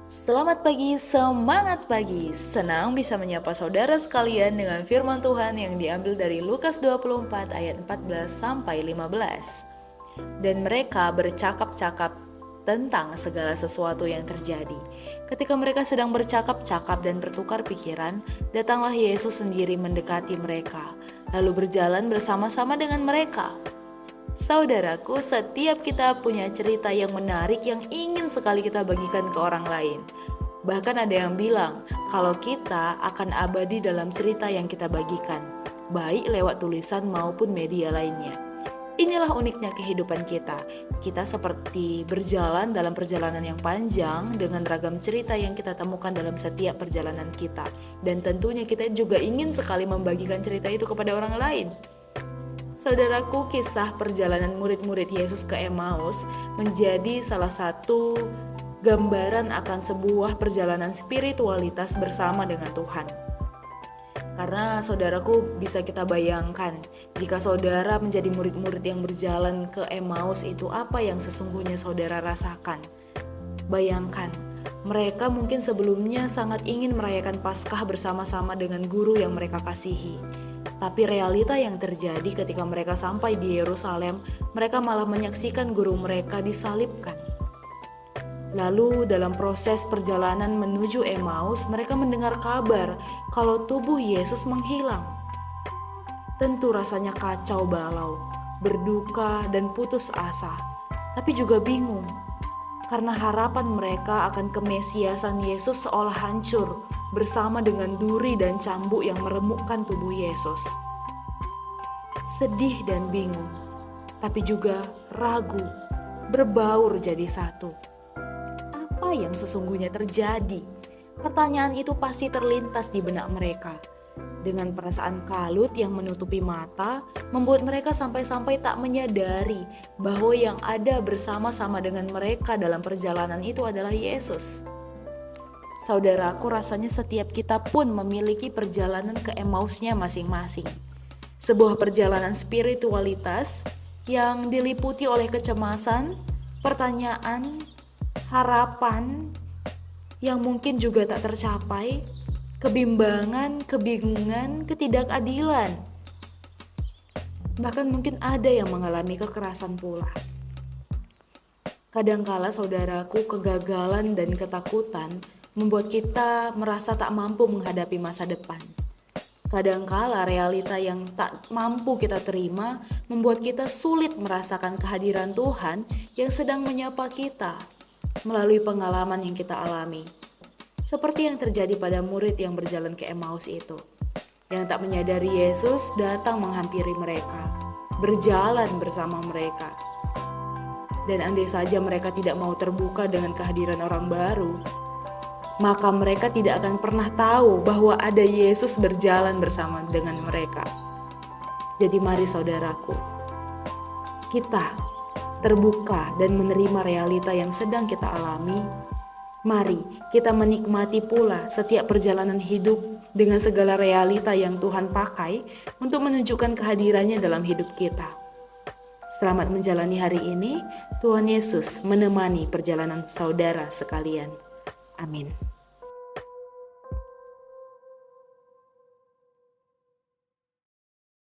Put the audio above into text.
Selamat pagi, semangat pagi. Senang bisa menyapa saudara sekalian dengan firman Tuhan yang diambil dari Lukas 24 ayat 14 sampai 15. Dan mereka bercakap-cakap tentang segala sesuatu yang terjadi. Ketika mereka sedang bercakap-cakap dan bertukar pikiran, datanglah Yesus sendiri mendekati mereka, lalu berjalan bersama-sama dengan mereka. Saudaraku, setiap kita punya cerita yang menarik yang ingin sekali kita bagikan ke orang lain. Bahkan ada yang bilang kalau kita akan abadi dalam cerita yang kita bagikan, baik lewat tulisan maupun media lainnya. Inilah uniknya kehidupan kita. Kita seperti berjalan dalam perjalanan yang panjang dengan ragam cerita yang kita temukan dalam setiap perjalanan kita. Dan tentunya kita juga ingin sekali membagikan cerita itu kepada orang lain. Saudaraku, kisah perjalanan murid-murid Yesus ke Emmaus menjadi salah satu gambaran akan sebuah perjalanan spiritualitas bersama dengan Tuhan. Karena saudaraku, bisa kita bayangkan jika saudara menjadi murid-murid yang berjalan ke Emmaus, itu apa yang sesungguhnya saudara rasakan. Bayangkan, mereka mungkin sebelumnya sangat ingin merayakan Paskah bersama-sama dengan guru yang mereka kasihi. Tapi realita yang terjadi ketika mereka sampai di Yerusalem, mereka malah menyaksikan guru mereka disalibkan. Lalu dalam proses perjalanan menuju Emmaus, mereka mendengar kabar kalau tubuh Yesus menghilang. Tentu rasanya kacau balau, berduka dan putus asa, tapi juga bingung. Karena harapan mereka akan kemesiasan Yesus seolah hancur bersama dengan duri dan cambuk yang meremukkan tubuh Yesus. Sedih dan bingung, tapi juga ragu, berbaur jadi satu. Apa yang sesungguhnya terjadi? Pertanyaan itu pasti terlintas di benak mereka. Dengan perasaan kalut yang menutupi mata, membuat mereka sampai-sampai tak menyadari bahwa yang ada bersama-sama dengan mereka dalam perjalanan itu adalah Yesus. Saudaraku, rasanya setiap kita pun memiliki perjalanan ke Emmausnya masing-masing. Sebuah perjalanan spiritualitas yang diliputi oleh kecemasan, pertanyaan, harapan yang mungkin juga tak tercapai, kebimbangan, kebingungan, ketidakadilan. Bahkan mungkin ada yang mengalami kekerasan pula. Kadangkala saudaraku, kegagalan dan ketakutan membuat kita merasa tak mampu menghadapi masa depan. Kadangkala realita yang tak mampu kita terima membuat kita sulit merasakan kehadiran Tuhan yang sedang menyapa kita melalui pengalaman yang kita alami. Seperti yang terjadi pada murid yang berjalan ke Emmaus itu, yang tak menyadari Yesus datang menghampiri mereka, berjalan bersama mereka. Dan andai saja mereka tidak mau terbuka dengan kehadiran orang baru, maka mereka tidak akan pernah tahu bahwa ada Yesus berjalan bersama dengan mereka. Jadi mari saudaraku, kita terbuka dan menerima realita yang sedang kita alami. Mari kita menikmati pula setiap perjalanan hidup dengan segala realita yang Tuhan pakai untuk menunjukkan kehadirannya dalam hidup kita. Selamat menjalani hari ini. Tuhan Yesus menemani perjalanan saudara sekalian. Amin.